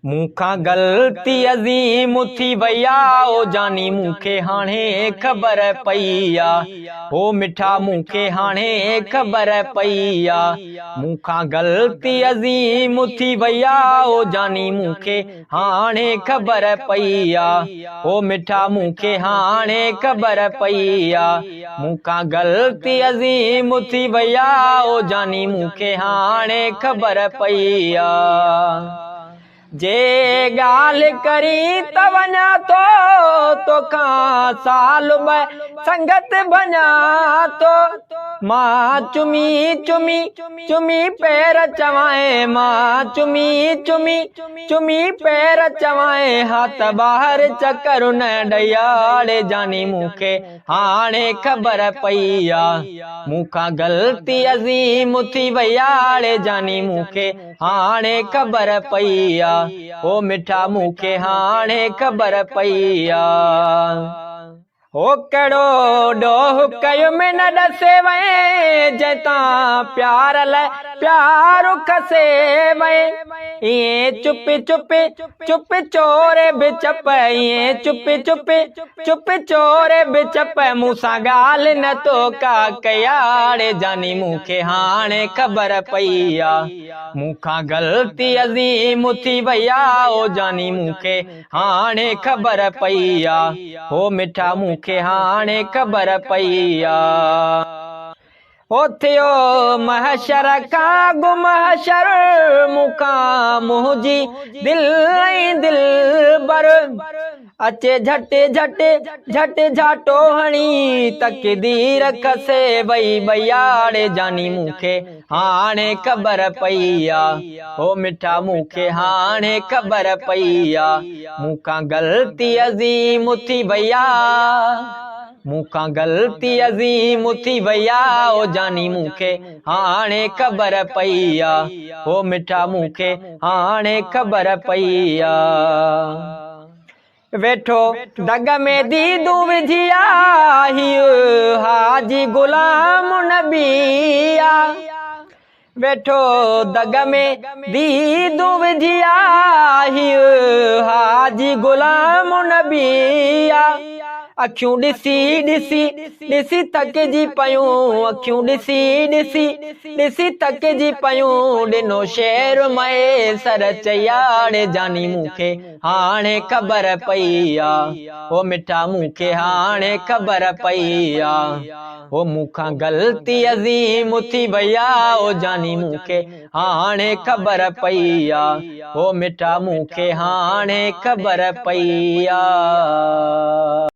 मूंखां ग़लती अज़ीम थी वई आ ओ जानी मूंखे हाणे ख़बर पई आ। ओ मिठा मूंखे हाणे ख़बर पई आ। मूंखां ग़लती अज़ीम थी वई आ ओ जानी मूंखे हाणे ख़बर पई आ। ओ मिठा मूंखे हाणे ख़बर पई आ। मूंखां ग़लती अज़ीम थी वई आ ओ जानी मूंखे हाणे ख़बर पई आ। जे ॻाल्हि करी त वञा थो तोखां साल ॿ संगत बञा थो। मां चुमी चुमी चुमी पैर चवाएं, मां चुमी चुमी चुमी पैर चवाएं, हथ ॿाहिरि चकर न ॾई आड़े जानी मूंखे हाणे ख़बर पई आ। मूंखां ग़लती अज़ीम थी वई आड़े जानी मूंखे हाणे ख़बर पई आ। ओ मिठा मूंखे हाणे ख़बर पई आ। ओ कहिड़ो ॾोह कयो में न ॾसे वए, जंहिंतां प्यार लाइ प्यार खसे वए। ईअं चुप चुप चुप चोरे बि चप, ईअं चुप चुप चुप चोरे बि चप, मूंसां ॻाल्हि न तो का कयाड़े जानी मूंखे हाणे ख़बर पई आ। मूंखां ग़लती अज़ीम थी वई आ ओ जानी मूंखे हाणे ख़बर पई आ। ओ मिठा मूंखे हाणे ख़बर पई आ। ओ थियो महशर खां गुमहशर, मूंखां मुंहिंजी दिल ऐं दिलबर अचे झट झट झट झाटो हणी, तक़दीर खसे वई बयाड़े जानी मूंखे हाणे ख़बर पई आ। ओ मिठा मूंखे हाणे ख़बर पई आ। मूंखां ग़लती अज़ीम थी वई आ। मूंखां ग़लती अज़ीम थी वई आ ओ जानी मूंखे हाणे ख़बर पई आ। ओ मिठा मूंखे हाणे ख़बर पई आ। वेठो दग में दीदू विझी आ, हीउ हाजी गुलाम नबी आ। वेठो दग में दीदू विझी आ, हीउ हाजी गुलाम नबी आ। अखियूं ॾिसी ॾिसी ॾिसी थकिजी पयूं, अखियूं ॾिसी ॾिसी ॾिसी थकिजी पयूं, ॾिनो शेर मयसर चयाड़े जानी मूंखे हाणे ख़बर पई आ। ओ मिठा मूंखे हाणे ख़बर पई आ। ओ मूंखां ग़लती अज़ीम थी वई आ ओ जानी मूंखे हाणे ख़बर पई आ। ओ मिठा मूंखे हाणे ख़बर पई आ।